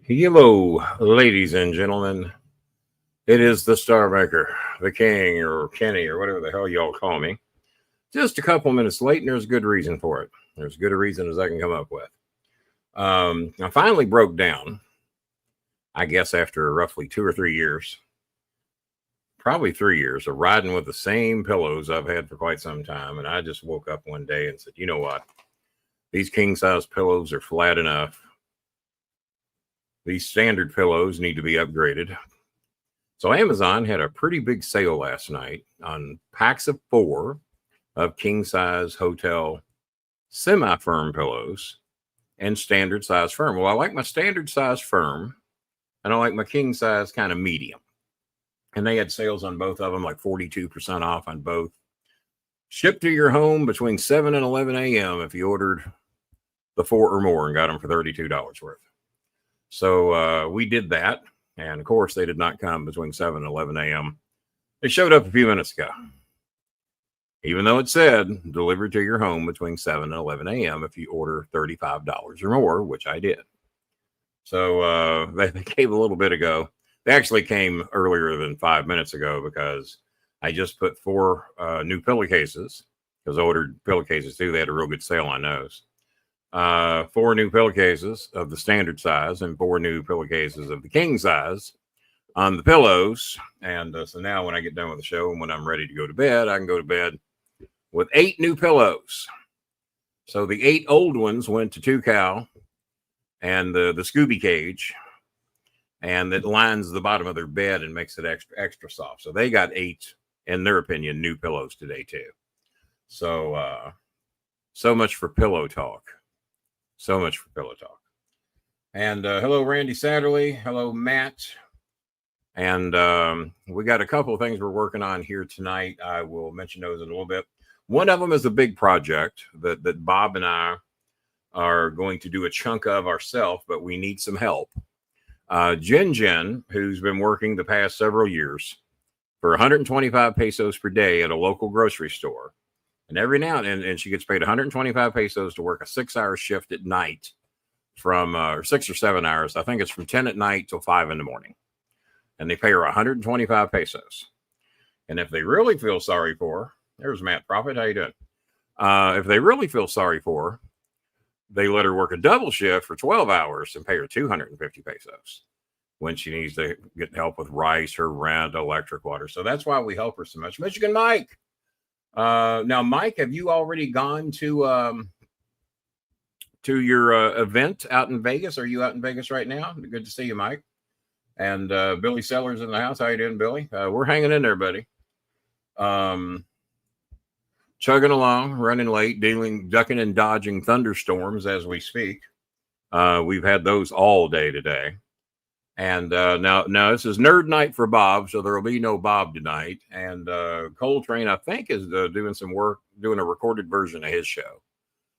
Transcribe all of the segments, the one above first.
Hello, ladies and gentlemen. It is the StarMaker, the King, or Kenny, or whatever the hell y'all call me. Just a couple minutes late, and there's a good reason for it. There's as good a reason as I can come up with. I finally broke down, I guess after roughly 2 or 3 years, probably 3 years, of riding with the same pillows I've had for quite some time. And I just woke up one day and said, you know what? These king-size pillows are flat enough. These standard pillows need to be upgraded. So Amazon had a pretty big sale last night on packs of 4 of king-size hotel semi-firm pillows and standard size firm. Well, I like my standard size firm, and I like my king-size kind of medium. And they had sales on both of them, like 42% off on both. Shipped to your home between 7 and 11 a.m. if you ordered the 4 or more and got them for $32 worth. So we did that. And of course, they did not come between 7 and 11 a.m. They showed up a few minutes ago. Even though it said delivered to your home between 7 and 11 a.m. if you order $35 or more, which I did. So they came a little bit ago. They actually came earlier than 5 minutes ago because I just put 4 new pillowcases, because I ordered pillowcases too. They had a real good sale on those. 4 new pillowcases of the standard size and 4 new pillowcases of the king size on the pillows. And so now when I get done with the show and when I'm ready to go to bed, I can go to bed with 8 new pillows. So the 8 old ones went to 2 Cal and the Scooby cage, and that lines the bottom of their bed and makes it extra soft. So they got 8, in their opinion, new pillows today too. So so much for pillow talk. So much for pillow talk. And hello, Randy Satterley. Hello, Matt. And we got a couple of things we're working on here tonight. I will mention those in a little bit. One of them is a big project that Bob and I are going to do a chunk of ourselves, but we need some help. Jen, who's been working the past several years for 125 pesos per day at a local grocery store. And every now and then, she gets paid 125 pesos to work a 6-hour shift at night from, or 6 or 7 hours. I think it's from 10 at night till 5 in the morning. And they pay her 125 pesos. And if they really feel sorry for her, there's Matt Prophet. How you doing? If they really feel sorry for her, they let her work a double shift for 12 hours and pay her 250 pesos when she needs to get help with rice, her rent, electric, water. So that's why we help her so much. Michigan Mike. Now, Mike, have you already gone to your event out in Vegas? Are you out in Vegas right now? Good to see you, Mike. And Billy Sellers in the house. How you doing, Billy? We're hanging in there, buddy. Chugging along, running late, ducking and dodging thunderstorms as we speak. We've had those all day today. And now this is nerd night for Bob, so there will be no Bob tonight. And Coltrane, I think, is doing some work, doing a recorded version of his show.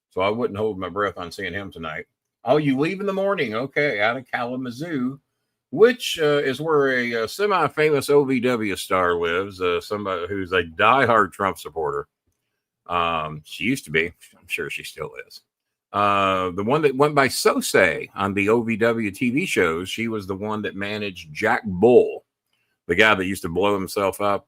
So I wouldn't hold my breath on seeing him tonight. Oh, you leave in the morning. Okay, out of Kalamazoo, which is where a semi-famous OVW star lives, somebody who's a diehard Trump supporter. She used to be. I'm sure she still is. The one that went by Sosei on the OVW TV shows. She was the one that managed Jack Bull, the guy that used to blow himself up,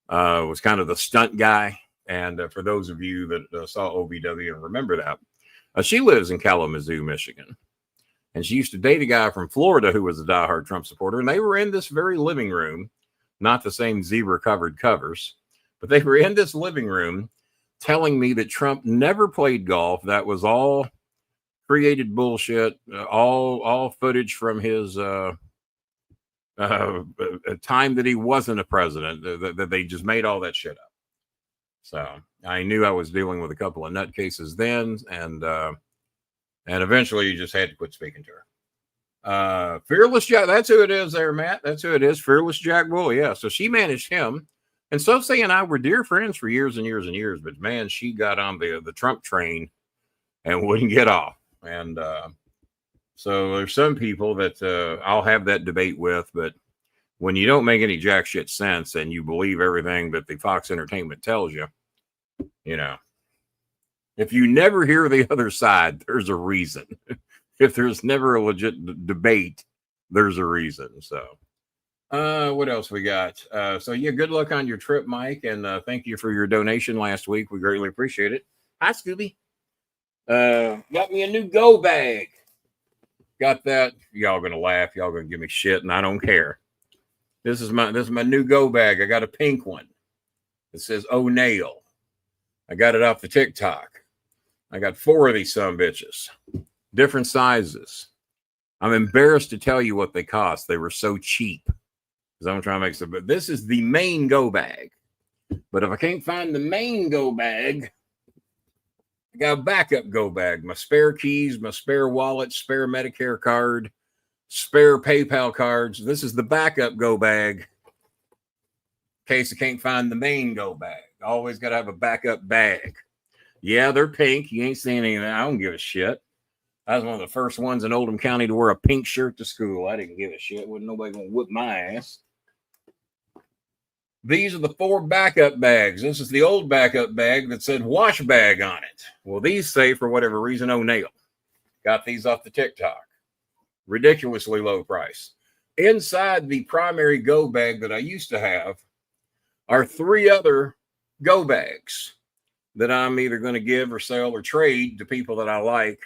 was kind of the stunt guy. And for those of you that saw OVW and remember that, she lives in Kalamazoo, Michigan. And she used to date a guy from Florida who was a diehard Trump supporter. And they were in this very living room, not the same zebra-covered covers, but they were in this living room telling me that Trump never played golf. That was all created bullshit, all footage from his time that he wasn't a president, that they just made all that shit up. So I knew I was dealing with a couple of nutcases then, and eventually you just had to quit speaking to her. Fearless Jack, that's who it is there, Matt. That's who it is, Fearless Jack Bull. Yeah, so she managed him. And Sosei and I were dear friends for years and years and years, but man, she got on the Trump train and wouldn't get off. And so there's some people that I'll have that debate with, but when you don't make any jack shit sense and you believe everything that the Fox Entertainment tells you, you know, if you never hear the other side, there's a reason. If there's never a legit debate, there's a reason. So, what else we got? So yeah, good luck on your trip, Mike, and thank you for your donation last week. We greatly appreciate it. Hi, Scooby. Got me a new go bag. Got that. Y'all gonna laugh. Y'all gonna give me shit, and I don't care. This is my new go bag. I got a pink one. It says O'Neill. I got it off the TikTok. I got 4 of these bitches, different sizes. I'm embarrassed to tell you what they cost. They were so cheap. Because I'm trying to make some. But this is the main go bag. But if I can't find the main go bag, I got a backup go bag. My spare keys, my spare wallet, spare Medicare card, spare PayPal cards. This is the backup go bag. In case I can't find the main go bag. Always got to have a backup bag. Yeah, they're pink. You ain't seen any of that. I don't give a shit. I was one of the first ones in Oldham County to wear a pink shirt to school. I didn't give a shit. Wasn't nobody going to whip my ass. These are the 4 backup bags. This is the old backup bag that said wash bag on it. Well, these say, for whatever reason, O'Neill. Got these off the TikTok. Ridiculously low price. Inside the primary go bag that I used to have are 3 other go bags that I'm either going to give or sell or trade to people that I like,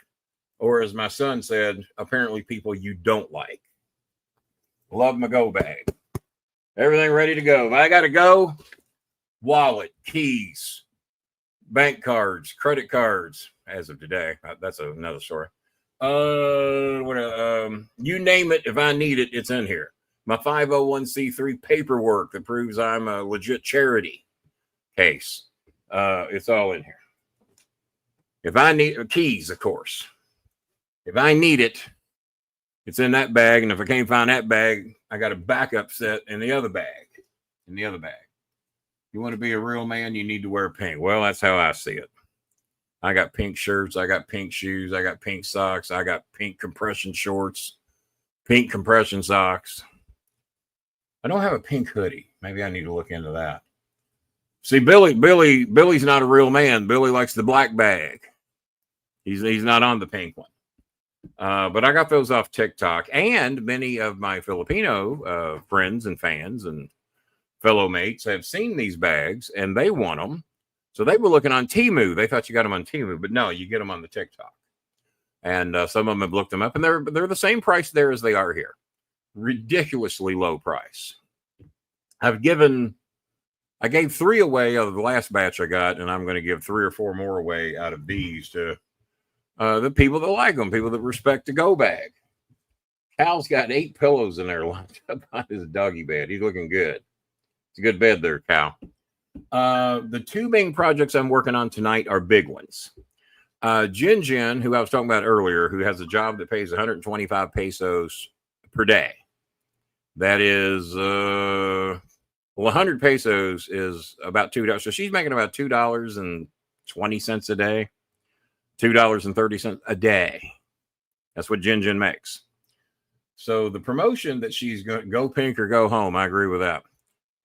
or as my son said, apparently people you don't like. Love my go bag. Everything ready to go. If I got to go, wallet, keys, bank cards, credit cards, as of today. That's another story. You name it, if I need it, it's in here. My 501c3 paperwork that proves I'm a legit charity case. It's all in here. If I need keys, of course. If I need it, it's in that bag. And if I can't find that bag, I got a backup set in the other bag. You want to be a real man, you need to wear pink. Well, that's how I see it. I got pink shirts. I got pink shoes. I got pink socks. I got pink compression shorts, pink compression socks. I don't have a pink hoodie. Maybe I need to look into that. See, Billy's not a real man. Billy likes the black bag. He's not on the pink one. But I got those off TikTok, and many of my Filipino friends and fans and fellow mates have seen these bags, and they want them. So they were looking on Temu. They thought you got them on Temu, but no, you get them on the TikTok. And some of them have looked them up, and they're the same price there as they are here. Ridiculously low price. I gave 3 away out of the last batch I got, and I'm going to give 3 or 4 more away out of these to the people that like them, people that respect the go bag. Cal's got 8 pillows in there lined up on his doggy bed. He's looking good. It's a good bed there, Cal. The 2 main projects I'm working on tonight are big ones. Jin, who I was talking about earlier, who has a job that pays 125 pesos per day. That is, 100 pesos is about $2. So she's making about $2.20 a day, $2.30 a day. That's what Jin makes. So the promotion that she's going to go pink or go home, I agree with that.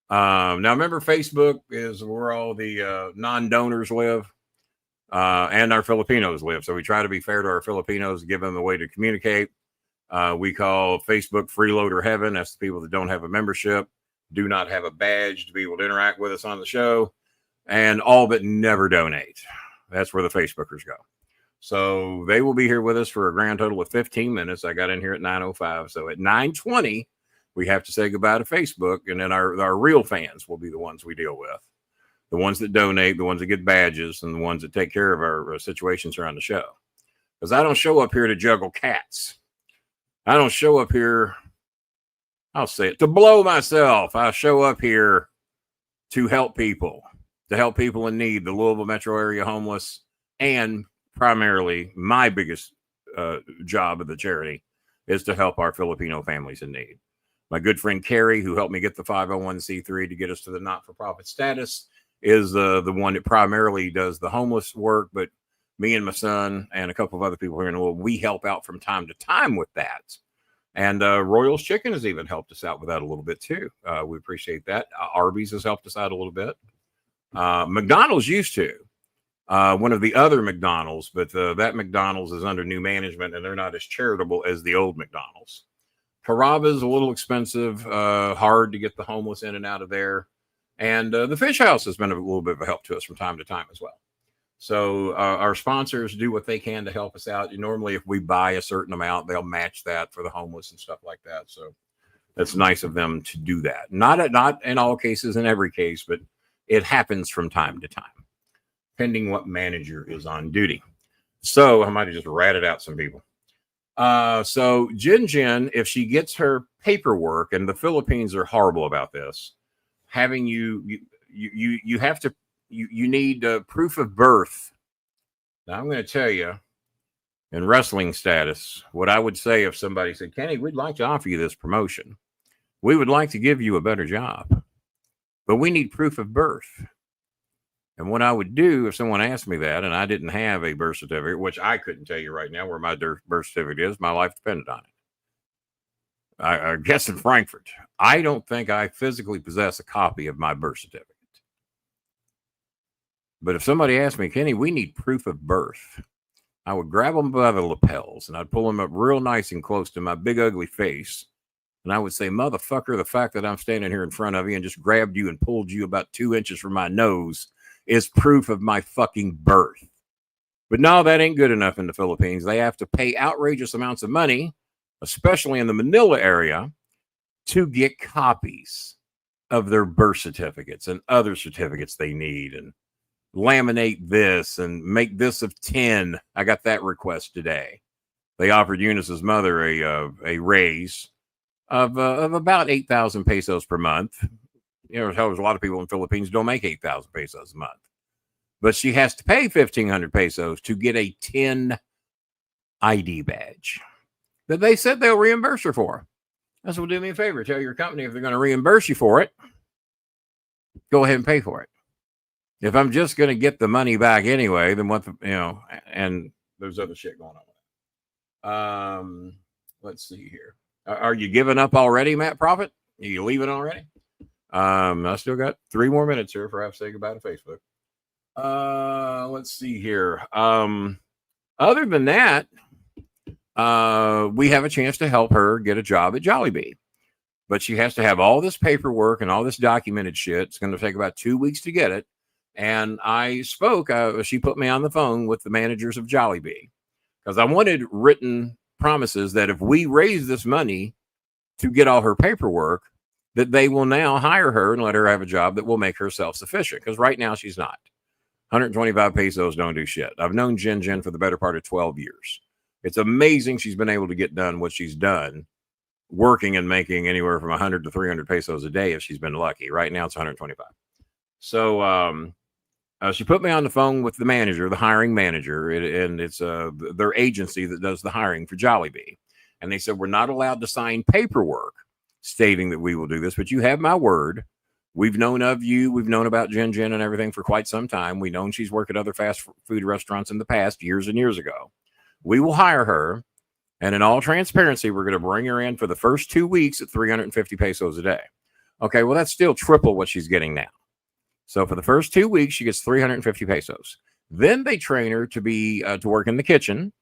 Now remember, Facebook is where all the non-donors live, and our Filipinos live. So we try to be fair to our Filipinos, give them a way to communicate. We call Facebook freeloader heaven. That's the people that don't have a membership, do not have a badge to be able to interact with us on the show, and all but never donate. That's where the Facebookers go. So they will be here with us for a grand total of 15 minutes. I got in here at 9:05. So at 9:20, we have to say goodbye to Facebook. And then our real fans will be the ones we deal with. The ones that donate, the ones that get badges, and the ones that take care of our situations around the show. Because I don't show up here to juggle cats. I don't show up here, I'll say it, to blow myself. I show up here to help people in need, the Louisville metro area homeless, and primarily my biggest job of the charity is to help our Filipino families in need. My good friend Carrie, who helped me get the 501c3 to get us to the not-for-profit status, is the one that primarily does the homeless work, but me and my son and a couple of other people here in the world, we help out from time to time with that. And Royals Chicken has even helped us out with that a little bit too. We appreciate that. Arby's has helped us out a little bit. McDonald's used to. one of the other McDonald's, but that McDonald's is under new management and they're not as charitable as the old McDonald's. Carrabba's a little expensive, hard to get the homeless in and out of there. And the Fish House has been a little bit of a help to us from time to time as well. So our sponsors do what they can to help us out. Normally, if we buy a certain amount, they'll match that for the homeless and stuff like that. So that's nice of them to do that. Not in all cases, in every case, but it happens from time to time, depending what manager is on duty. So I might have just ratted out some people. So Jen, if she gets her paperwork, and the Philippines are horrible about this, having you have to, you need proof of birth. Now I'm going to tell you, in wrestling status, what I would say if somebody said, Kenny, we'd like to offer you this promotion. We would like to give you a better job, but we need proof of birth. And what I would do if someone asked me that, and I didn't have a birth certificate, which I couldn't tell you right now where my birth certificate is, my life depended on it. I guess in Frankfurt, I don't think I physically possess a copy of my birth certificate. But if somebody asked me, Kenny, we need proof of birth, I would grab them by the lapels and I'd pull them up real nice and close to my big ugly face. And I would say, motherfucker, the fact that I'm standing here in front of you and just grabbed you and pulled you about 2 inches from my nose is proof of my fucking birth. But no, that ain't good enough in the Philippines. They have to pay outrageous amounts of money, especially in the Manila area, to get copies of their birth certificates and other certificates they need, and laminate this and make this of 10. I got that request today. They offered Eunice's mother a raise of about 8,000 pesos per month. You know, there's a lot of people in the Philippines don't make 8,000 pesos a month, but she has to pay 1,500 pesos to get a 10 ID badge that they said they'll reimburse her for. That's what, do me a favor. Tell your company if they're going to reimburse you for it, go ahead and pay for it. If I'm just going to get the money back anyway, then what, and there's other shit going on. Let's see here. Are you giving up already, Matt Prophet? Are you leaving already? I still got 3 more minutes here before I have to say goodbye to Facebook. Let's see here. Other than that, we have a chance to help her get a job at Jollibee, but she has to have all this paperwork and all this documented shit. It's going to take about 2 weeks to get it. And I spoke, she put me on the phone with the managers of Jollibee because I wanted written promises that if we raise this money to get all her paperwork, that they will now hire her and let her have a job that will make her self-sufficient. Because right now she's not. 125 pesos don't do shit. I've known Jen for the better part of 12 years. It's amazing she's been able to get done what she's done, working and making anywhere from 100 to 300 pesos a day if she's been lucky. Right now it's 125. So she put me on the phone with the manager, the hiring manager, and it's their agency that does the hiring for Jollibee. And they said, we're not allowed to sign paperwork stating that we will do this, but you have my word. We've known of you. We've known about Jen and everything for quite some time. We've known she's worked at other fast food restaurants in the past, years and years ago. We will hire her. And in all transparency, we're going to bring her in for the first 2 weeks at 350 pesos a day. Okay, well, that's still triple what she's getting now. So for the first 2 weeks, she gets 350 pesos. Then they train her to be to work in the kitchen,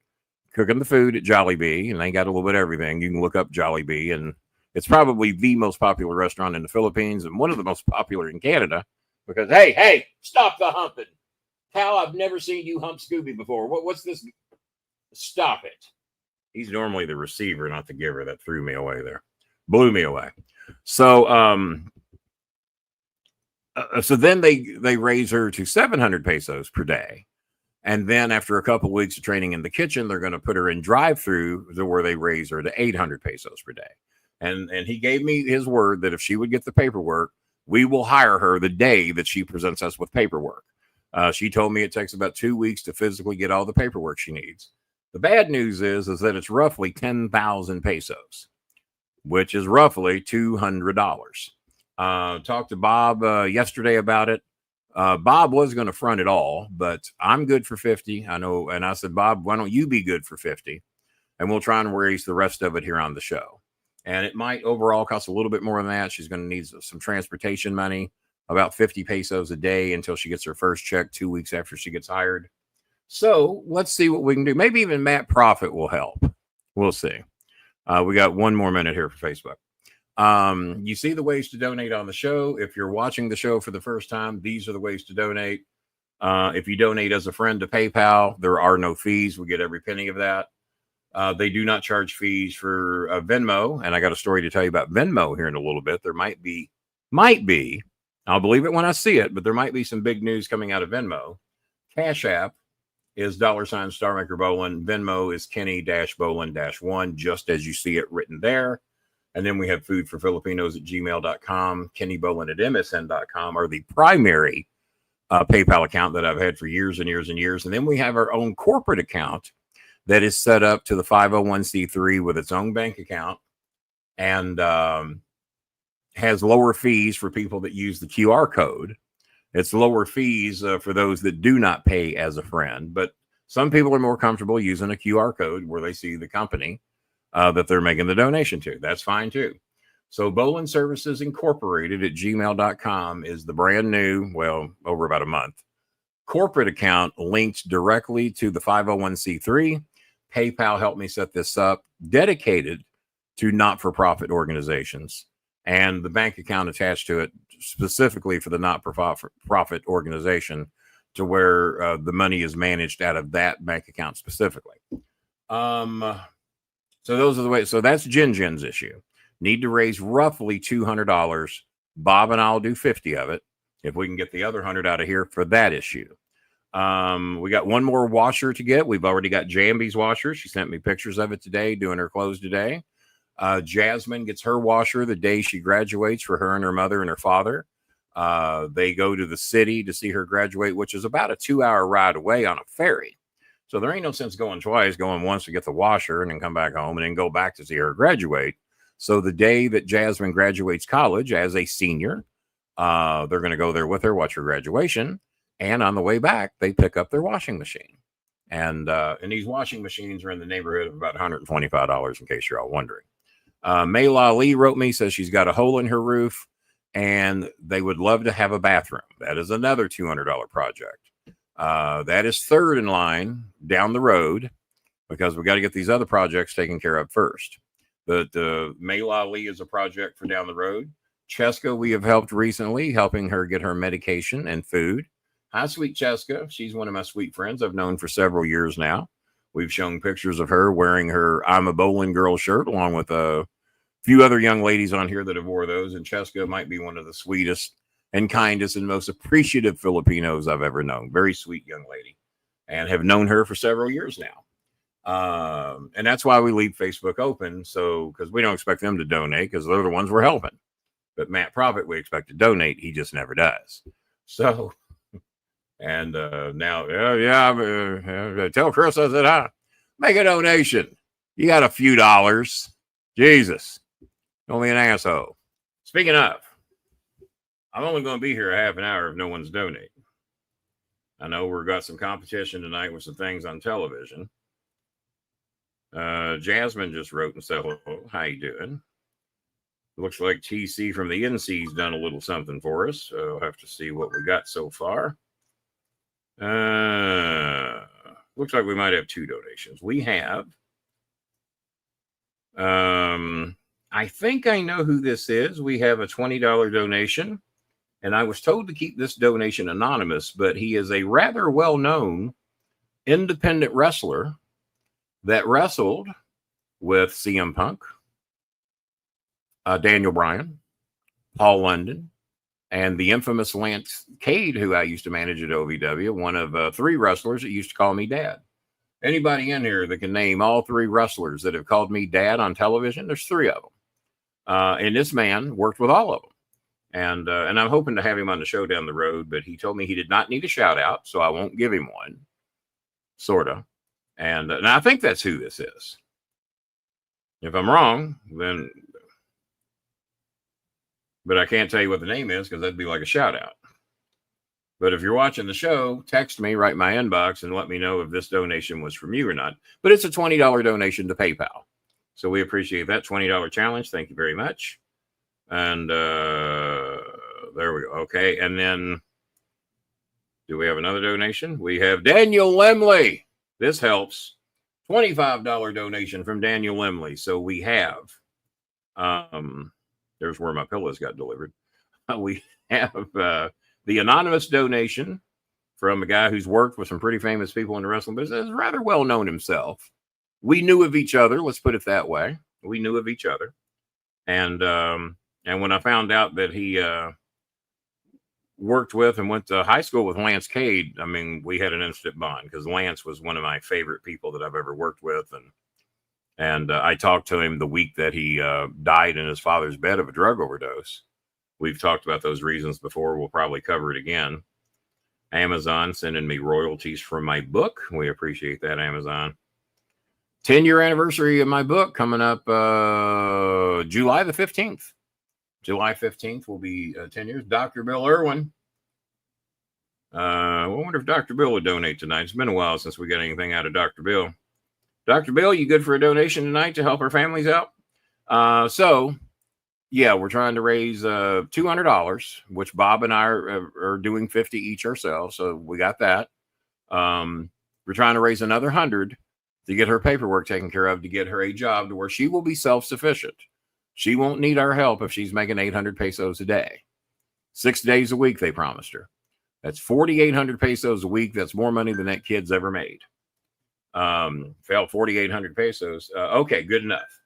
cooking the food at Jollibee, and they got a little bit of everything. You can look up Jollibee, and it's probably the most popular restaurant in the Philippines and one of the most popular in Canada because, hey, stop the humping. Pal, I've never seen you hump Scooby before. What's this? Stop it. He's normally the receiver, not the giver. That threw me away there. Blew me away. So, so then they raise her to 700 pesos per day. And then after a couple of weeks of training in the kitchen, they're going to put her in drive-through where they raise her to 800 pesos per day. And he gave me his word that if she would get the paperwork, we will hire her the day that she presents us with paperwork. She told me it takes about 2 weeks to physically get all the paperwork she needs. The bad news is that it's roughly 10,000 pesos, which is roughly $200. Talked to Bob yesterday about it. Bob was going to front it all, but I'm good for 50. I know. And I said, Bob, why don't you be good for 50? And we'll try and raise the rest of it here on the show. And it might overall cost a little bit more than that. She's going to need some transportation money. about 50 pesos a day until she gets her first check 2 weeks after she gets hired. So let's see what we can do. Maybe even Matt Profit will help. We'll see. We got 1 more minute here for Facebook. You see the ways to donate on the show. If you're watching the show for the first time, these are the ways to donate. If you donate as a friend to PayPal, there are no fees. We get every penny of that. They do not charge fees for Venmo. And I got a story to tell you about Venmo here in a little bit. There might be, I'll believe it when I see it, but there might be some big news coming out of Venmo. Cash App is $StarMaker BOLIN. Venmo is Kenny-Bolin-1, just as you see it written there. And then we have foodforfilipinos@gmail.com, KennyBolin@msn.com are the primary PayPal account that I've had for years and years and years. And then we have our own corporate account that is set up to the 501c3 with its own bank account and has lower fees for people that use the QR code. It's lower fees for those that do not pay as a friend, but some people are more comfortable using a QR code where they see the company that they're making the donation to. That's fine too. So Bolin Services Incorporated at gmail.com is the brand new, well, over about a month, corporate account linked directly to the 501c3. PayPal helped me set this up, dedicated to not-for-profit organizations, and the bank account attached to it specifically for the not-for-profit organization, to where the money is managed out of that bank account specifically. So those are the ways. So that's Jin's issue. Need to raise roughly $200. Bob and I'll do 50 of it if we can get the other 100 out of here for that issue. We got 1 more washer to get. We've already got Jambi's washer. She sent me pictures of it today, doing her clothes today. Jasmine gets her washer the day she graduates for her and her mother and her father. They go to the city to see her graduate, which is about a 2-hour ride away on a ferry. So there ain't no sense going twice, going once to get the washer and then come back home and then go back to see her graduate. So the day that Jasmine graduates college as a senior, they're going to go there with her, watch her graduation. And on the way back, they pick up their washing machine. And these washing machines are in the neighborhood of about $125, in case you're all wondering. Mayla Lee wrote me, says she's got a hole in her roof and they would love to have a bathroom. That is another $200 project. That is third in line down the road because we got to get these other projects taken care of first. But Mayla Lee is a project for down the road. Cheska, we have helped recently, helping her get her medication and food. Hi, sweet Cheska. She's one of my sweet friends I've known for several years now. We've shown pictures of her wearing her I'm a Bowling Girl shirt, along with a few other young ladies on here that have wore those. And Cheska might be one of the sweetest and kindest and most appreciative Filipinos I've ever known. Very sweet young lady, and have known her for several years now. And that's why we leave Facebook open. So, because we don't expect them to donate because they're the ones we're helping. But Matt Profit, we expect to donate. He just never does. So, and now, tell Chris I said, hi. Make a donation. You got a few dollars. Jesus. Don't be an asshole. Speaking of, I'm only going to be here a half an hour if no one's donating. I know we've got some competition tonight with some things on television. Jasmine just wrote and said, hello, how you doing? Looks like TC from the NC's done a little something for us. So I'll have to see what we got so far. Looks like we might have 2 donations. We have, I think I know who this is. We have a $20 donation, and I was told to keep this donation anonymous, but he is a rather well-known independent wrestler that wrestled with CM Punk, Daniel Bryan, Paul London, and the infamous Lance Cade, who I used to manage at OVW, one of 3 wrestlers that used to call me Dad. Anybody in here that can name all 3 wrestlers that have called me Dad on television? There's 3 of them. And this man worked with all of them. And I'm hoping to have him on the show down the road, but he told me he did not need a shout out, so I won't give him one. Sort of. And I think that's who this is. If I'm wrong, then... But I can't tell you what the name is because that'd be like a shout out. But if you're watching the show, text me, write my inbox, and let me know if this donation was from you or not. But it's a $20 donation to PayPal. So we appreciate that $20 challenge. Thank you very much. And There we go. Okay. And then do we have another donation? We have Daniel Lemley. This helps. $25 donation from Daniel Lemley. So we have, there's where my pillows got delivered. We have the anonymous donation from a guy who's worked with some pretty famous people in the wrestling business, is rather well known himself. We knew of each other. Let's put it that way. We knew of each other. And when I found out that he worked with and went to high school with Lance Cade, I mean, we had an instant bond because Lance was one of my favorite people that I've ever worked with. And I talked to him the week that he died in his father's bed of a drug overdose. We've talked about those reasons before. We'll probably cover it again. Amazon sending me royalties from my book. We appreciate that, Amazon. 10-year anniversary of my book coming up July the 15th. July 15th will be 10 years. Dr. Bill Irwin. I wonder if Dr. Bill would donate tonight. It's been a while since we got anything out of Dr. Bill. Dr. Bill, you good for a donation tonight to help our families out? So, yeah, we're trying to raise $200, which Bob and I are doing 50 each ourselves. So we got that. We're trying to raise another 100 to get her paperwork taken care of, to get her a job to where she will be self-sufficient. She won't need our help if she's making 800 pesos a day. 6 days a week, they promised her. That's 4,800 pesos a week. That's more money than that kid's ever made. Fell 4,800 pesos. Okay, good enough.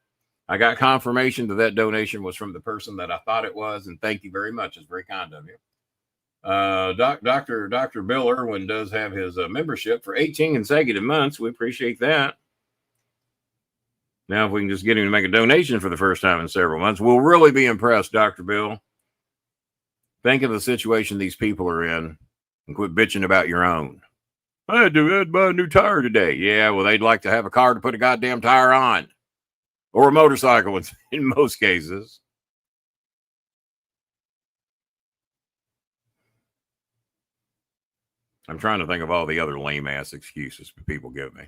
I got confirmation that donation was from the person that I thought it was, and thank you very much. It's very kind of you. Dr. Bill Irwin does have his membership for 18 consecutive months. We appreciate that. Now, if we can just get him to make a donation for the first time in several months, we'll really be impressed, Dr. Bill. Think of the situation these people are in and quit bitching about your own. I had to buy a new tire today. Yeah, well, they'd like to have a car to put a goddamn tire on. Or a motorcycle in most cases. I'm trying to think of all the other lame-ass excuses people give me.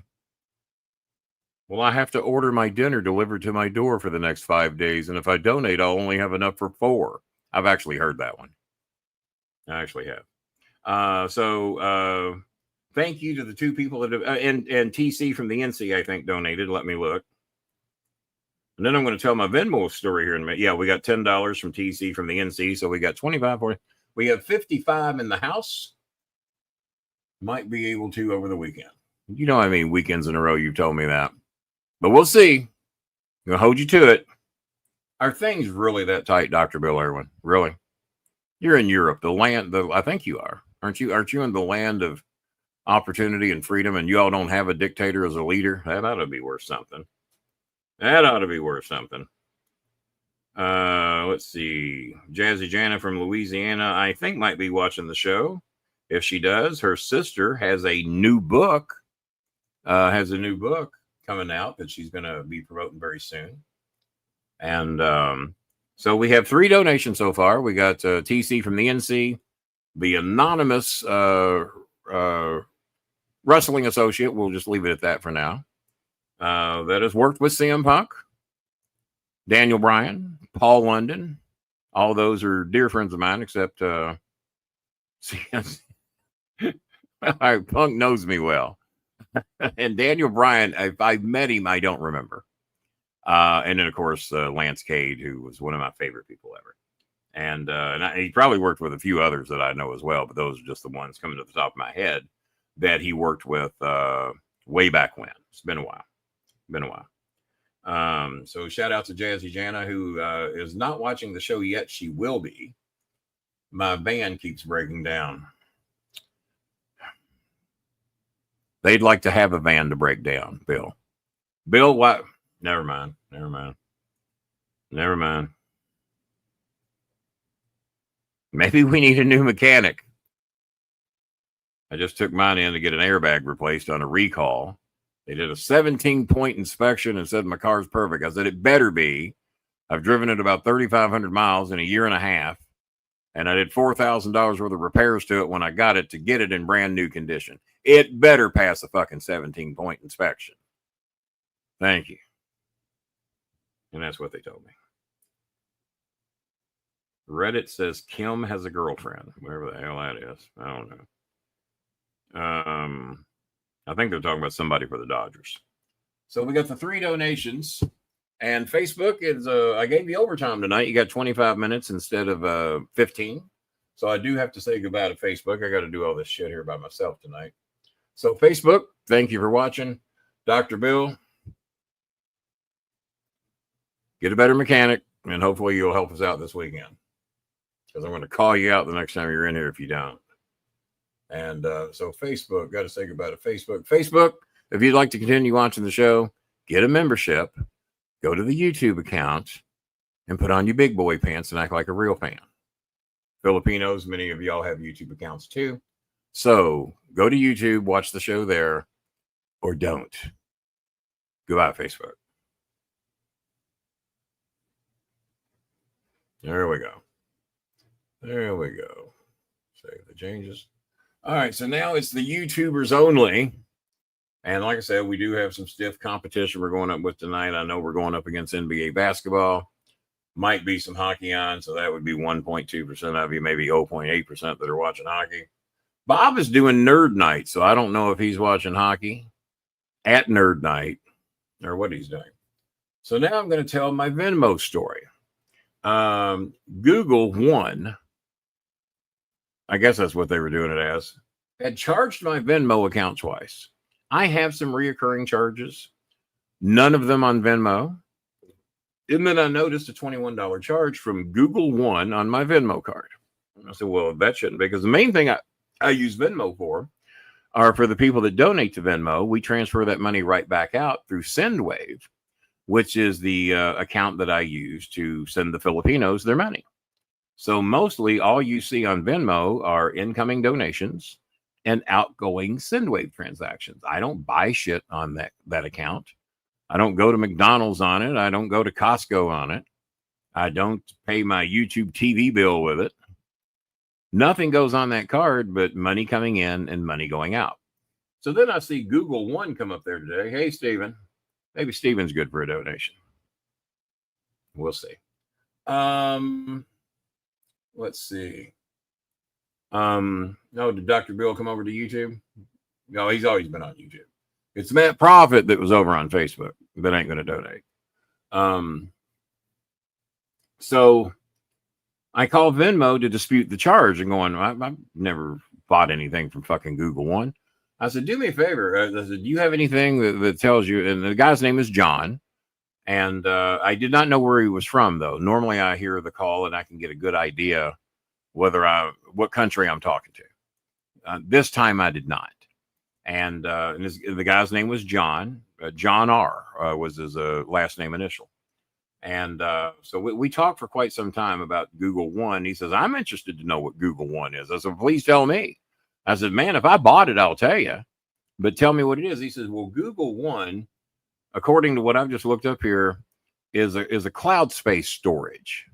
Well, I have to order my dinner delivered to my door for the next 5 days, and if I donate, I'll only have enough for 4. I've actually heard that one. I actually have. So thank you to the 2 people that have, and TC from the NC, I think, donated. Let me look. And then I'm going to tell my Venmo story here in a minute. Yeah, we got $10 from TC from the NC, so we got 25 for it. We have 55 in the house. Might be able to over the weekend. You know, I mean, weekends in a row, you've told me that. But we'll see. I'm going to hold you to it. Are things really that tight, Dr. Bill Irwin? Really? You're in Europe, I think you are. Aren't you in the land of opportunity and freedom, and you all don't have a dictator as a leader? That ought to be worth something. Let's see. Jazzy Jana from Louisiana, I think, might be watching the show. If she does, her sister has a new book. Coming out that she's going to be promoting very soon. And so we have 3 donations so far. We got TC from the NC, the anonymous wrestling associate. We'll just leave it at that for now. That has worked with CM Punk, Daniel Bryan, Paul London. All those are dear friends of mine, except Punk knows me well. And Daniel Bryan, if I met him, I don't remember. And then, of course, Lance Cade, who was one of my favorite people ever. And he probably worked with a few others that I know as well, but those are just the ones coming to the top of my head that he worked with way back when. It's been a while. So shout out to Jazzy Jana, who is not watching the show yet. She will be. My van keeps breaking down. They'd like to have a van to break down, Bill. Bill, what? Never mind. Maybe we need a new mechanic. I just took mine in to get an airbag replaced on a recall. They did a 17-point inspection and said my car's perfect. I said, it better be. I've driven it about 3,500 miles in a year and a half, and I did $4,000 worth of repairs to it when I got it to get it in brand new condition. It better pass a fucking 17-point inspection. Thank you. And that's what they told me. Reddit says Kim has a girlfriend, whatever the hell that is. I don't know. I think they're talking about somebody for the Dodgers. So we got the 3 donations, and Facebook is. I gave you overtime tonight. You got 25 minutes instead of 15. So I do have to say goodbye to Facebook. I got to do all this shit here by myself tonight. So Facebook, thank you for watching. Dr. Bill, get a better mechanic, and hopefully you'll help us out this weekend. Because I'm going to call you out the next time you're in here if you don't. And so Facebook, got to say goodbye to Facebook. Facebook, if you'd like to continue watching the show, get a membership, go to the YouTube account, and put on your big boy pants and act like a real fan. Filipinos, many of y'all have YouTube accounts too. So go to YouTube, watch the show there, or don't. Goodbye, Facebook. There we go. There we go. Save the changes. All right, so now it's the YouTubers only. And like I said, we do have some stiff competition we're going up with tonight. I know we're going up against NBA basketball. Might be some hockey on, so that would be 1.2% of you, maybe 0.8% that are watching hockey. Bob is doing Nerd Night, so I don't know if he's watching hockey at Nerd Night or what he's doing. So now I'm going to tell my Venmo story. Google One, I guess that's what they were doing it as, had charged my Venmo account twice. I have some reoccurring charges, none of them on Venmo. And then I noticed a $21 charge from Google One on my Venmo card. I said, well, that shouldn't be, because the main thing I use Venmo for are for the people that donate to Venmo. We transfer that money right back out through SendWave, which is the account that I use to send the Filipinos their money. So mostly all you see on Venmo are incoming donations and outgoing SendWave transactions. I don't buy shit on that account. I don't go to McDonald's on it. I don't go to Costco on it. I don't pay my YouTube TV bill with it. Nothing goes on that card but money coming in and money going out. So then I see Google One come up there today. Hey, Steven. Maybe Steven's good for a donation. We'll see. Let's see. No, did Dr. Bill come over to YouTube? No, he's always been on YouTube. It's Matt Profit that was over on Facebook that ain't going to donate. So I called Venmo to dispute the charge and going, I've never bought anything from fucking Google One. I said, do me a favor. I said, do you have anything that tells you? And the guy's name is John. And I did not know where he was from, though. Normally I hear the call and I can get a good idea what country I'm talking to. This time I did not. And the guy's name was John. John R. Was his last name initial. And so we talked for quite some time about Google One. He says, I'm interested to know what Google One is. I said, please tell me. I said, man, if I bought it, I'll tell you. But tell me what it is. He says, well, Google One, according to what I've just looked up here, is a cloud space storage.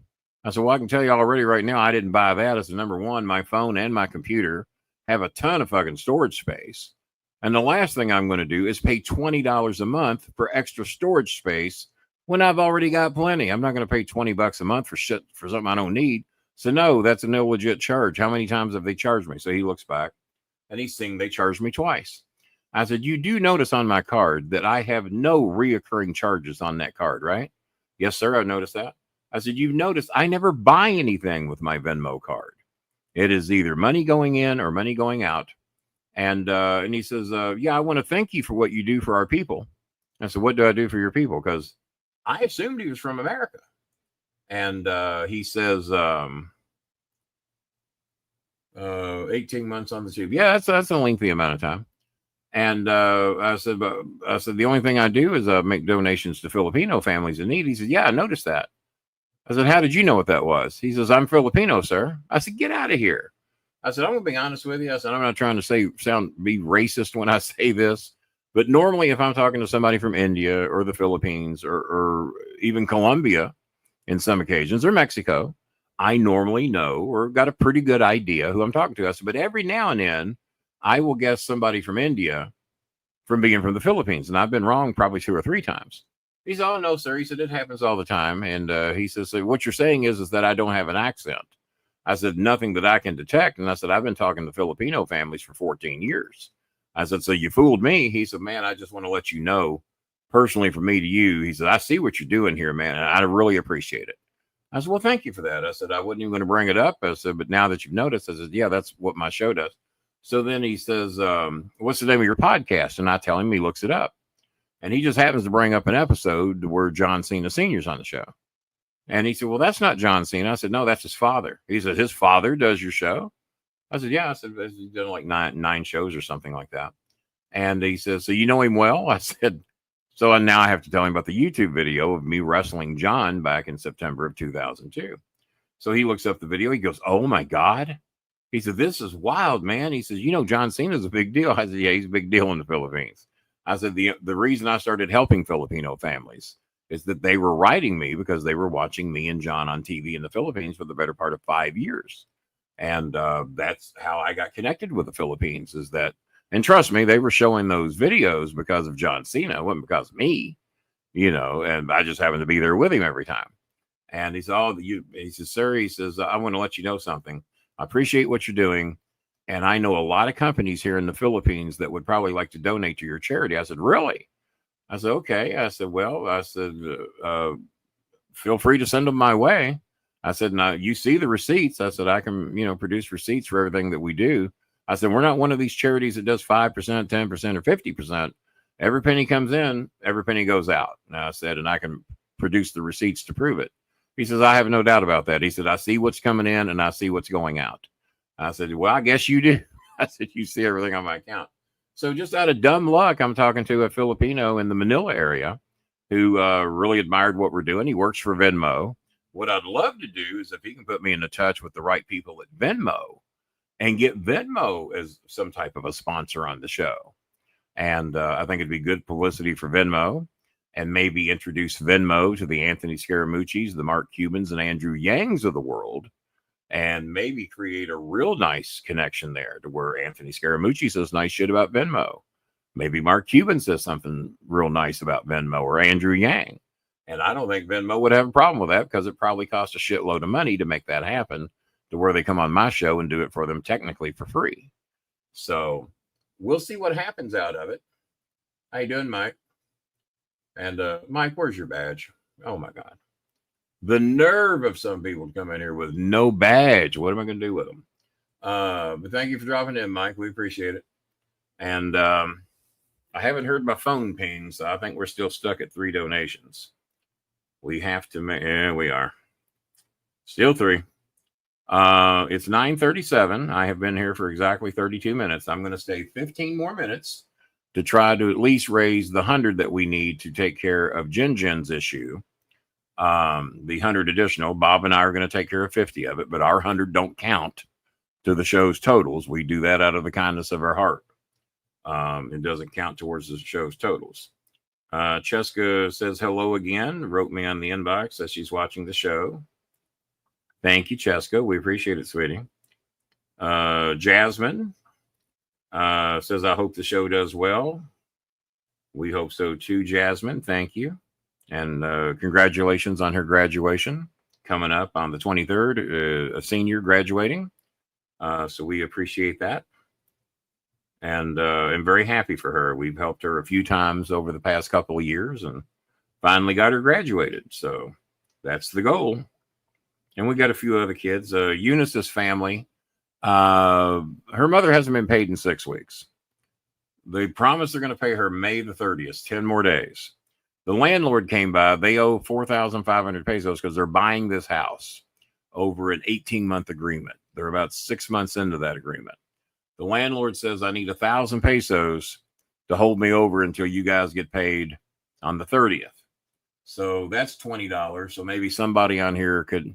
I said, well, I can tell you already right now, I didn't buy that. I said, number one, my phone and my computer have a ton of fucking storage space. And the last thing I'm going to do is pay $20 a month for extra storage space when I've already got plenty. I'm not going to pay $20 a month for shit for something I don't need. So no, that's an illegit charge. How many times have they charged me? So he looks back and he's saying they charged me twice. I said, you do notice on my card that I have no reoccurring charges on that card, right? Yes, sir. I've noticed that. I said, you've noticed I never buy anything with my Venmo card. It is either money going in or money going out. And he says, yeah, I want to thank you for what you do for our people. I said, what do I do for your people? Because I assumed he was from America. And he says, 18 months on the tube. Yeah, that's a lengthy amount of time. And I said, the only thing I do is make donations to Filipino families in need. He said, yeah, I noticed that. I said, how did you know what that was? He says, I'm Filipino, sir. I said, get out of here. I said, I'm going to be honest with you. I said, I'm not trying to be racist when I say this, but normally if I'm talking to somebody from India or the Philippines or even Colombia in some occasions or Mexico, I normally know or got a pretty good idea who I'm talking to. I said, but every now and then I will guess somebody from India from being from the Philippines. And I've been wrong probably 2 or 3 times. He said, oh, no, sir. He said, it happens all the time. And he says, so what you're saying is that I don't have an accent. I said, nothing that I can detect. And I said, I've been talking to Filipino families for 14 years. I said, so you fooled me. He said, man, I just want to let you know personally from me to you. He said, I see what you're doing here, man. And I really appreciate it. I said, well, thank you for that. I said, I wasn't even going to bring it up. I said, but now that you've noticed, I said, yeah, that's what my show does. So then he says, what's the name of your podcast? And I tell him, he looks it up. And he just happens to bring up an episode where John Cena Sr.'s on the show. And he said, well, that's not John Cena. I said, no, that's his father. He said, his father does your show? I said, yeah. I said, he's done like nine shows or something like that. And he says, so you know him well? I said, so now I have to tell him about the YouTube video of me wrestling John back in September of 2002. So he looks up the video. He goes, oh, my God. He said, this is wild, man. He says, you know, John Cena's a big deal. I said, yeah, he's a big deal in the Philippines. I said, the reason I started helping Filipino families is that they were writing me because they were watching me and John on TV in the Philippines for the better part of 5 years. And that's how I got connected with the Philippines is that, and trust me, they were showing those videos because of John Cena. It wasn't because of me, you know, and I just happened to be there with him every time. And he said, he says, sir, he says, I want to let you know something. I appreciate what you're doing. And I know a lot of companies here in the Philippines that would probably like to donate to your charity. I said, really? I said, okay. I said, well, I said, feel free to send them my way. I said, now you see the receipts. I said, I can, you know, produce receipts for everything that we do. I said, we're not one of these charities that does 5%, 10%, or 50%. Every penny comes in, every penny goes out. And I said, and I can produce the receipts to prove it. He says, I have no doubt about that. He said, I see what's coming in and I see what's going out. I said, well, I guess you do. I said, you see everything on my account. So just out of dumb luck, I'm talking to a Filipino in the Manila area who really admired what we're doing. He works for Venmo. What I'd love to do is if he can put me in touch with the right people at Venmo and get Venmo as some type of a sponsor on the show. And I think it'd be good publicity for Venmo and maybe introduce Venmo to the Anthony Scaramucci's, the Mark Cubans, and Andrew Yangs of the world. And maybe create a real nice connection there to where Anthony Scaramucci says nice shit about Venmo. Maybe Mark Cuban says something real nice about Venmo or Andrew Yang. And I don't think Venmo would have a problem with that because it probably costs a shitload of money to make that happen to where they come on my show and do it for them technically for free. So we'll see what happens out of it. How you doing, Mike? And Mike, where's your badge? Oh, my God. The nerve of some people to come in here with no badge. What am I going to do with them? But thank you for dropping in, Mike. We appreciate it. And I haven't heard my phone ping, so I think we're still stuck at 3 donations. We have to make, yeah, we are. Still 3. It's 9:37. I have been here for exactly 32 minutes. I'm going to stay 15 more minutes to try to at least raise the 100 that we need to take care of Jin's issue. The 100 additional, Bob and I are going to take care of 50 of it, but our 100 don't count to the show's totals. We do that out of the kindness of our heart. It doesn't count towards the show's totals. Cheska says hello again, wrote me on the inbox, says she's watching the show. Thank you, Cheska. We appreciate it, sweetie. Jasmine says, I hope the show does well. We hope so too, Jasmine. Thank you. And congratulations on her graduation coming up on the 23rd, a senior graduating. So we appreciate that. And I'm very happy for her. We've helped her a few times over the past couple of years and finally got her graduated. So that's the goal. And we got a few other kids. Eunice's family, her mother hasn't been paid in 6 weeks. They promised they're going to pay her May the 30th, 10 more days. The landlord came by. They owe 4,500 pesos because they're buying this house over an 18-month agreement. They're about 6 months into that agreement. The landlord says, I need 1,000 pesos to hold me over until you guys get paid on the 30th. So that's $20. So maybe somebody on here could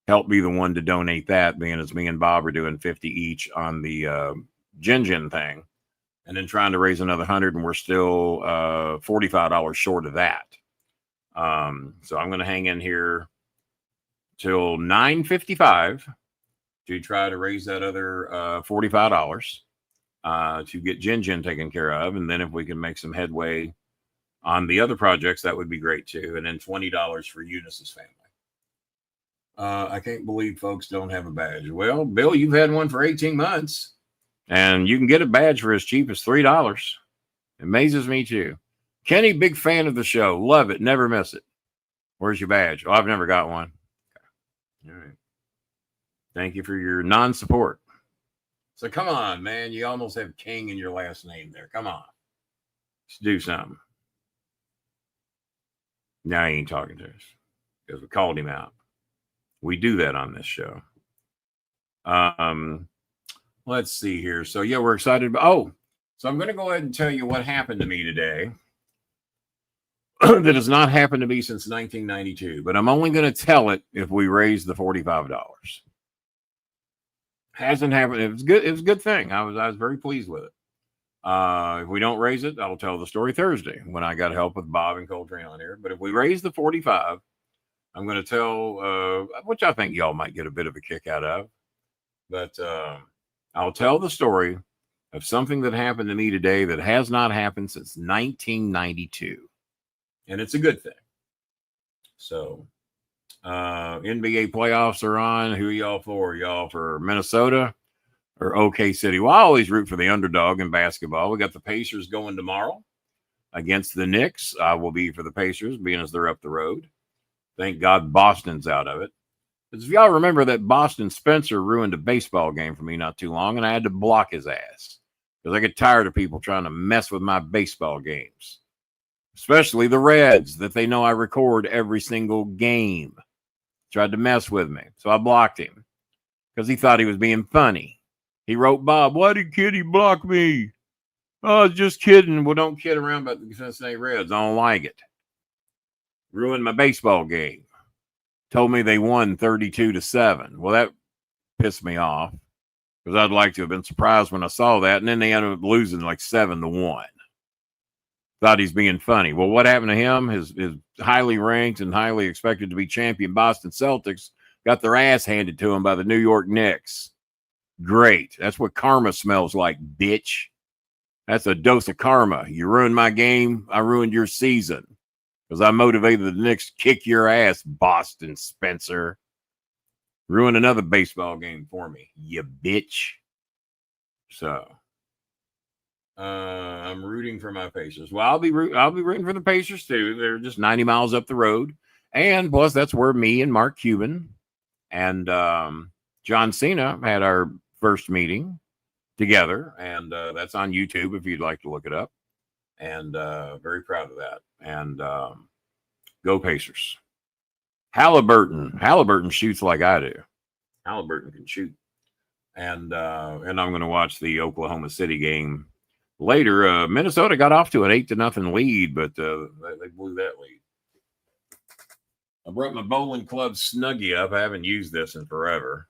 help be the one to donate that, being as me and Bob are doing 50 each on the Jin thing. And then trying to raise another 100, and we're still $45 short of that. So I'm going to hang in here till 9:55 to try to raise that other $45 to get Jin taken care of. And then if we can make some headway On the other projects, that would be great too. And then $20 for Eunice's family. I can't believe folks don't have a badge. Well, Bill, you've had one for 18 months, and you can get a badge for as cheap as $3. It amazes me too. Kenny, big fan of the show. Love it. Never miss it. Where's your badge? Oh, I've never got one. Okay. All right. Thank you for your non-support. So come on, man. You almost have King in your last name there. Come on. Let's do something. Now he ain't talking to us because we called him out. We do that on this show. Let's see here. So yeah, we're excited. So I'm going to go ahead and tell you what happened to me today. That has not happened to me since 1992, but I'm only going to tell it if we raise the $45. Hasn't happened. It was good. It was a good thing. I was very pleased with it. If we don't raise it, I'll tell the story Thursday when I got help with Bob and Coltrane on here. But if we raise the 45, I'm going to tell, which I think y'all might get a bit of a kick out of. But I'll tell the story of something that happened to me today that has not happened since 1992. And it's a good thing. So NBA playoffs are on. Who are y'all for? Y'all for Minnesota or OK City? Well, I always root for the underdog in basketball. We got the Pacers going tomorrow against the Knicks. I will be for the Pacers, being as they're up the road. Thank God Boston's out of it. Because if y'all remember that Boston Spencer ruined a baseball game for me not too long, and I had to block his ass. Because I get tired of people trying to mess with my baseball games. Especially the Reds, that they know I record every single game. Tried to mess with me. So I blocked him. Because he thought he was being funny. He wrote, Bob, why did Kitty block me? Oh, I was just kidding. Well, don't kid around about the Cincinnati Reds. I don't like it. Ruined my baseball game. Told me they won 32-7. Well, that pissed me off. Because I'd like to have been surprised when I saw that. And then they ended up losing like 7-1. Thought he's being funny. Well, what happened to him? His highly ranked and highly expected to be champion Boston Celtics got their ass handed to him by the New York Knicks. Great. That's what karma smells like, bitch. That's a dose of karma. You ruined my game. I ruined your season. Because I motivated the Knicks to kick your ass, Boston Spencer. Ruin another baseball game for me, you bitch. So I'm rooting for my Pacers. Well, I'll be rooting for the Pacers too. They're just 90 miles up the road, and plus that's where me and Mark Cuban and John Cena had our first meeting together, and that's on YouTube if you'd like to look it up. And very proud of that. And go Pacers. Halliburton shoots like I do. Halliburton can shoot. And I'm going to watch the Oklahoma City game later. Minnesota got off to an 8-0 lead, but they blew that lead. I brought my bowling club Snuggie up. I haven't used this in forever,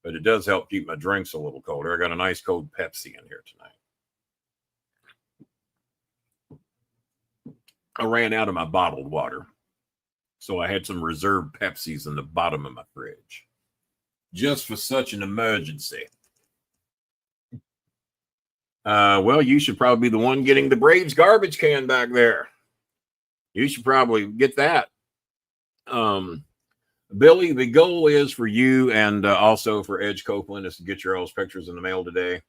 but it does help keep my drinks a little colder. I got a nice cold Pepsi in here tonight. I ran out of my bottled water, so I had some reserved Pepsis in the bottom of my fridge, just for such an emergency. Well, you should probably be the one getting the Braves garbage can back there. You should probably get that. Billy, the goal is for you and also for Edge Copeland is to get your all's pictures in the mail today.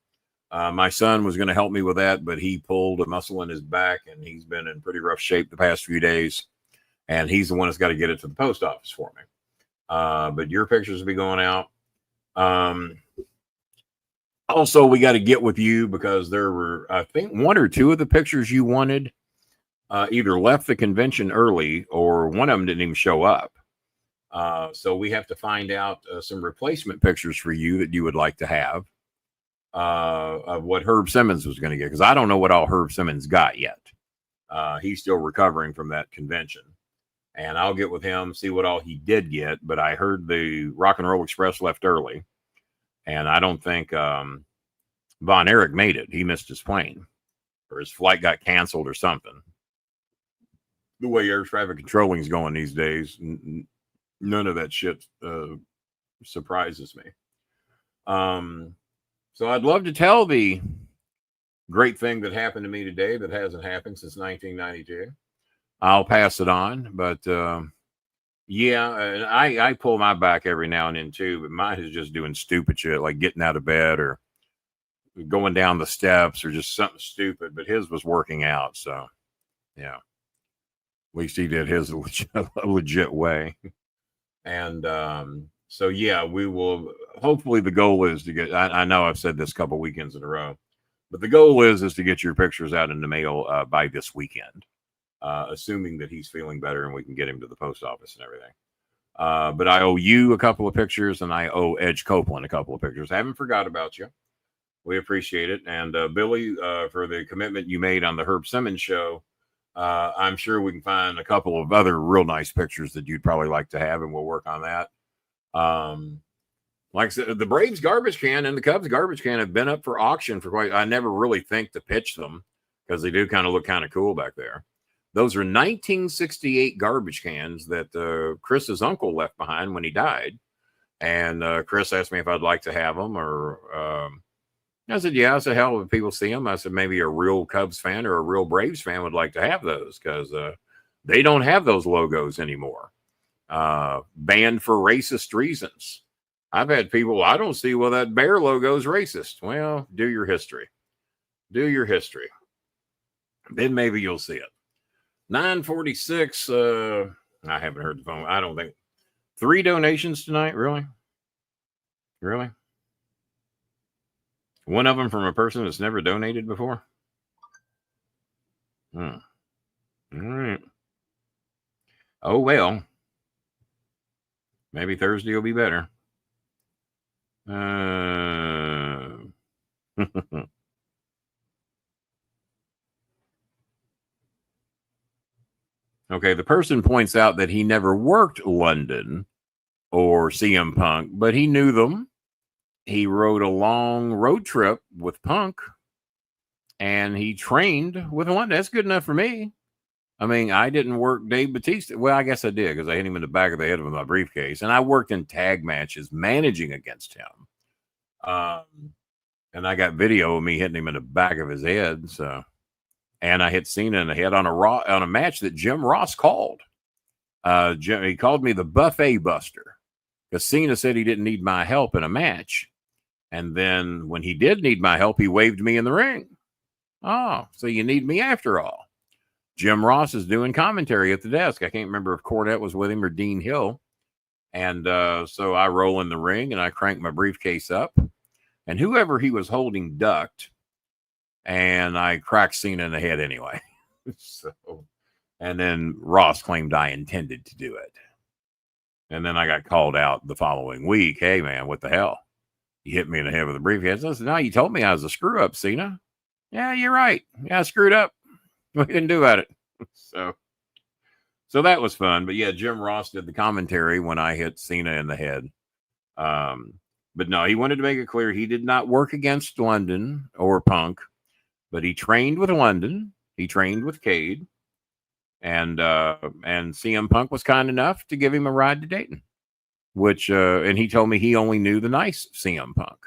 My son was going to help me with that, but he pulled a muscle in his back, and he's been in pretty rough shape the past few days. And he's the one that's got to get it to the post office for me. But your pictures will be going out. Also, we got to get with you because there were, I think, 1 or 2 of the pictures you wanted either left the convention early or one of them didn't even show up. So we have to find out some replacement pictures for you that you would like to have. Of what Herb Simmons was going to get, because I don't know what all Herb Simmons got yet. He's still recovering from that convention, and I'll get with him, see what all he did get. But I heard the Rock and Roll Express left early, and I don't think Von Erich made it. He missed his plane, or his flight got canceled or something. The way air traffic controlling is going these days, none of that shit surprises me. So I'd love to tell the great thing that happened to me today that hasn't happened since 1992. I'll pass it on, but yeah, I pull my back every now and then too, but mine is just doing stupid shit like getting out of bed or going down the steps or just something stupid. But his was working out, so yeah, at least he did his a legit way. And so yeah, we will. Hopefully, the goal is to get. I know I've said this a couple weekends in a row, but the goal is to get your pictures out in the mail by this weekend, assuming that he's feeling better and we can get him to the post office and everything. But I owe you a couple of pictures, and I owe Edge Copeland a couple of pictures. I haven't forgot about you. We appreciate it, and Billy, for the commitment you made on the Herb Simmons show. I'm sure we can find a couple of other real nice pictures that you'd probably like to have, and we'll work on that. Like I said, the Braves garbage can and the Cubs garbage can have been up for auction for quite. I never really think to pitch them because they do kind of look kind of cool back there. Those are 1968 garbage cans that Chris's uncle left behind when he died, and Chris asked me if I'd like to have them, or I said, yeah. I said, hell, if people see them, I said, maybe a real Cubs fan or a real Braves fan would like to have those because they don't have those logos anymore. Banned for racist reasons. I've had people, I don't see, well, that bear logo is racist. Well, do your history. Do your history. Then maybe you'll see it. 946. I haven't heard the phone. I don't think. 3 donations tonight? Really? Really? One of them from a person that's never donated before? All right. Oh, well. Maybe Thursday will be better. Okay, the person points out that he never worked London or CM Punk, but he knew them. He rode a long road trip with Punk, and he trained with London. That's good enough for me. I mean, I didn't work Dave Bautista. Well, I guess I did because I hit him in the back of the head with my briefcase, and I worked in tag matches managing against him. And I got video of me hitting him in the back of his head. So, and I hit Cena in the head on a match that Jim Ross called. He called me the Buffet Buster because Cena said he didn't need my help in a match. And then when he did need my help, he waved me in the ring. Oh, so you need me after all. Jim Ross is doing commentary at the desk. I can't remember if Cornette was with him or Dean Hill. And so I roll in the ring and I crank my briefcase up. And whoever he was holding ducked. And I cracked Cena in the head anyway. And then Ross claimed I intended to do it. And then I got called out the following week. Hey, man, what the hell? You hit me in the head with a briefcase. I said, no, you told me I was a screw up, Cena. Yeah, you're right. Yeah, I screwed up. What can you do about it? So that was fun. But yeah, Jim Ross did the commentary when I hit Cena in the head. But no, he wanted to make it clear he did not work against London or Punk, but he trained with London. He trained with Cade. And CM Punk was kind enough to give him a ride to Dayton, which, and he told me he only knew the nice CM Punk.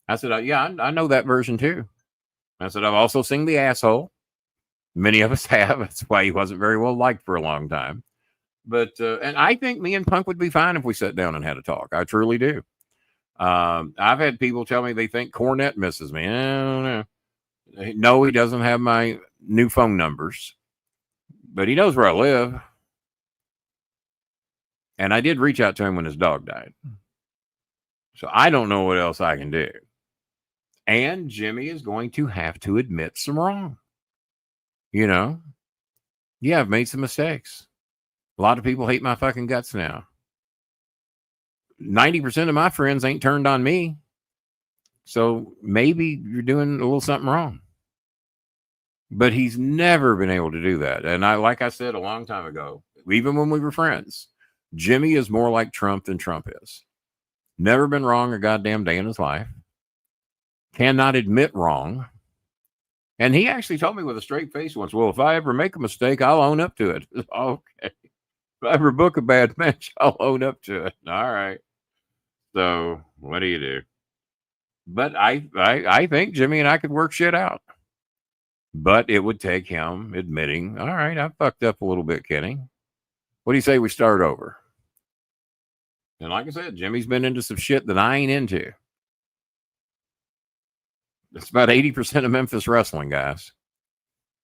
I said, yeah, I know that version too. I said, I've also seen the asshole. Many of us have. That's why he wasn't very well liked for a long time. But, and I think me and Punk would be fine if we sat down and had a talk. I truly do. I've had people tell me they think Cornette misses me. I don't know. No, he doesn't have my new phone numbers, but he knows where I live. And I did reach out to him when his dog died. So I don't know what else I can do. And Jimmy is going to have to admit some wrong. You know, yeah, I've made some mistakes. A lot of people hate my fucking guts now. 90% of my friends ain't turned on me. So maybe you're doing a little something wrong. But he's never been able to do that. And like I said a long time ago, even when we were friends, Jimmy is more like Trump than Trump is. Never been wrong a goddamn day in his life. Cannot admit wrong. And he actually told me with a straight face once, well, if I ever make a mistake, I'll own up to it. Okay. If I ever book a bad match, I'll own up to it. All right. So what do you do? But I think Jimmy and I could work shit out. But it would take him admitting, all right, I fucked up a little bit, Kenny. What do you say we start over? And like I said, Jimmy's been into some shit that I ain't into. It's about 80% of Memphis wrestling, guys.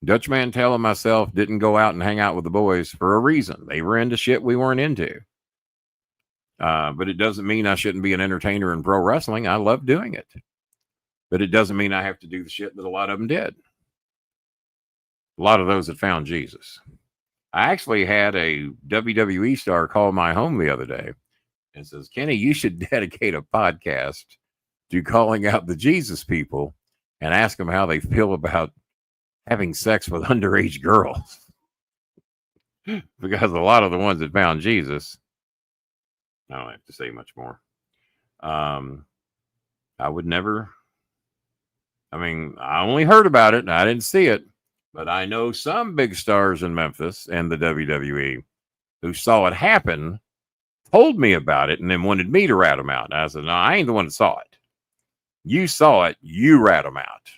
Dutch Mantell and myself didn't go out and hang out with the boys for a reason. They were into shit we weren't into. But it doesn't mean I shouldn't be an entertainer in pro wrestling. I love doing it. But it doesn't mean I have to do the shit that a lot of them did. A lot of those that found Jesus. I actually had a WWE star call my home the other day and says, Kenny, you should dedicate a podcast to calling out the Jesus people and ask them how they feel about having sex with underage girls. Because a lot of the ones that found Jesus, I don't have to say much more. I would never, I only heard about it and I didn't see it, but I know some big stars in Memphis and the WWE who saw it happen, told me about it, and then wanted me to rat them out. And I said, no, I ain't the one that saw it. You saw it, you rat them out.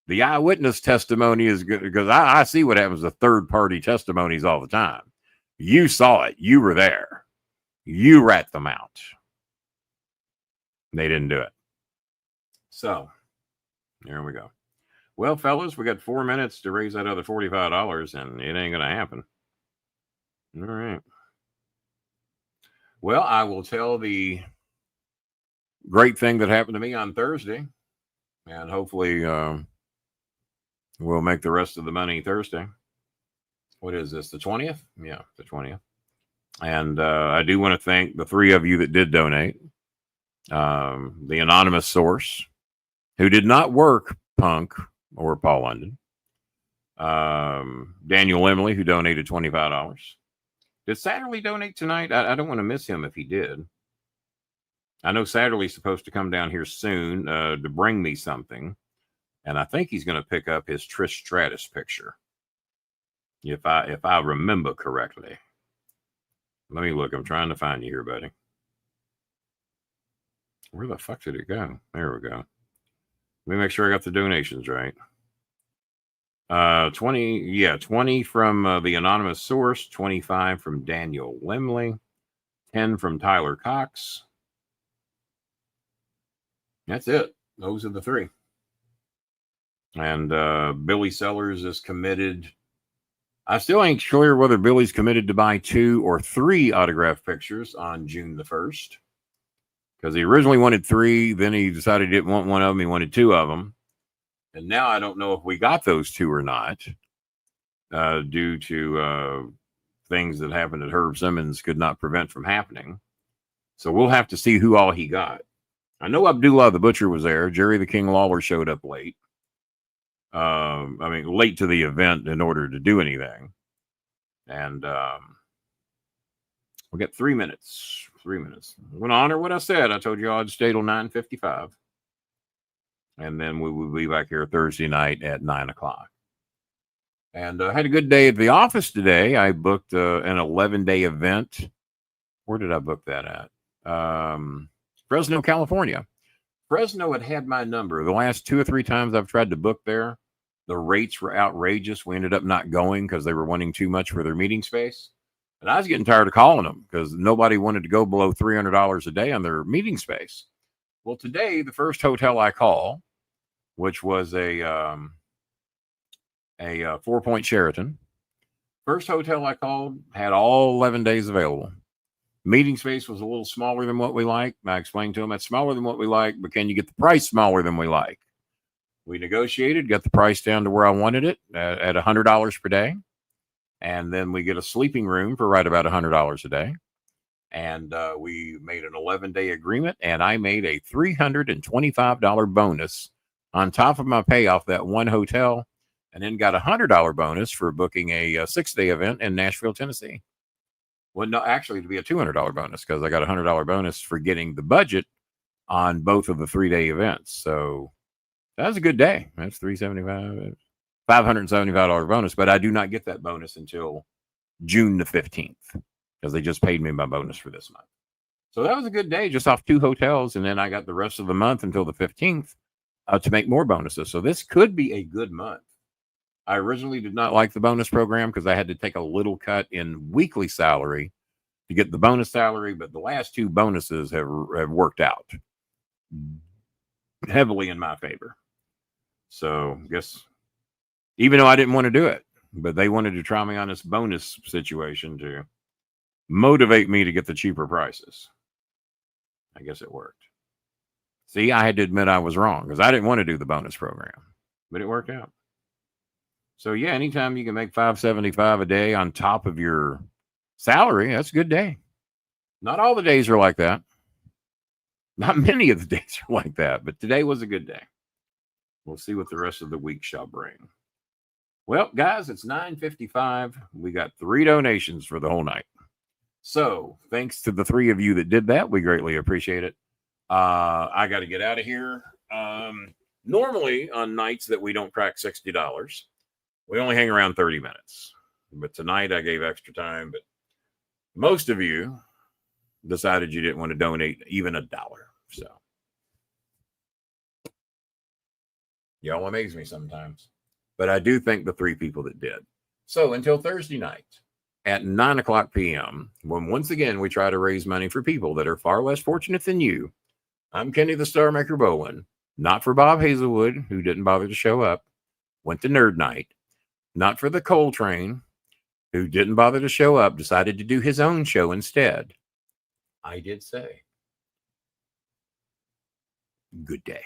The eyewitness testimony is good because I see what happens to third-party testimonies all the time. You saw it. You were there. You rat them out. They didn't do it. So, there we go. Well, fellas, we got 4 minutes to raise that other $45, and it ain't going to happen. All right. Well, I will tell the great thing that happened to me on Thursday, and hopefully we'll make the rest of the money Thursday. What is this, the 20th? Yeah, the 20th. And I do want to thank the 3 of you that did donate. The anonymous source, who did not work Punk or Paul London. Daniel Emily, who donated $25. Did Satterley donate tonight? I don't want to miss him if he did. I know Satterley's supposed to come down here soon to bring me something. And I think he's going to pick up his Trish Stratus picture. If I remember correctly. Let me look. I'm trying to find you here, buddy. Where the fuck did it go? There we go. Let me make sure I got the donations right. 20 from the anonymous source, 25 from Daniel Lemley, 10 from Tyler Cox. That's it. Those are the 3. And Billy Sellers is committed. I still ain't sure whether Billy's committed to buy 2 or 3 autographed pictures on June the 1st. Because he originally wanted 3, then he decided he didn't want one of them. He wanted 2 of them. And now I don't know if we got those 2 or not, due to things that happened that Herb Simmons could not prevent from happening. So we'll have to see who all he got. I know Abdullah the Butcher was there. Jerry the King Lawler showed up late. Late to the event in order to do anything. And we got 3 minutes. 3 minutes. I'm going to honor what I said. I told you I'd stay till 9:55. And then we will be back here Thursday night at 9 o'clock. And I had a good day at the office today. I booked an 11-day event. Where did I book that at? Fresno, California. Fresno had my number. The last 2 or 3 times I've tried to book there, the rates were outrageous. We ended up not going because they were wanting too much for their meeting space. And I was getting tired of calling them because nobody wanted to go below $300 a day on their meeting space. Well, today, the first hotel I call, which was a 4-point Sheraton. First hotel I called had all 11 days available. Meeting space was a little smaller than what we like. I explained to them that's smaller than what we like, but can you get the price smaller than we like? We negotiated, got the price down to where I wanted it at $100 per day. And then we get a sleeping room for right about $100 a day. And we made an 11-day agreement, and I made a $325 bonus on top of my pay off that one hotel, and then got a $100 bonus for booking a 6-day event in Nashville, Tennessee. Well, no, actually, to be a $200 bonus because I got a $100 bonus for getting the budget on both of the 3-day events. So that was a good day. That's $375, $575 bonus, but I do not get that bonus until June the 15th because they just paid me my bonus for this month. So that was a good day just off 2 hotels, and then I got the rest of the month until the 15th to make more bonuses. So this could be a good month. I originally did not like the bonus program because I had to take a little cut in weekly salary to get the bonus salary, but the last two bonuses have worked out heavily in my favor. So I guess, even though I didn't want to do it, but they wanted to try me on this bonus situation to motivate me to get the cheaper prices. I guess it worked. See, I had to admit I was wrong because I didn't want to do the bonus program, but it worked out. So yeah, anytime you can make $575 a day on top of your salary, that's a good day. Not all the days are like that. Not many of the days are like that, but today was a good day. We'll see what the rest of the week shall bring. Well, guys, it's 9:55. We got 3 donations for the whole night. So thanks to the 3 of you that did that. We greatly appreciate it. I got to get out of here. Normally on nights that we don't crack $60, we only hang around 30 minutes. But tonight I gave extra time. But most of you decided you didn't want to donate even $1. So y'all amaze me sometimes. But I do thank the 3 people that did. So until Thursday night at 9:00 p.m., when once again we try to raise money for people that are far less fortunate than you, I'm Kenny the StarMaker BOLIN, not for Bob Hazelwood, who didn't bother to show up, went to Nerd Night, not for the Coal Train, who didn't bother to show up, decided to do his own show instead. I did say, good day.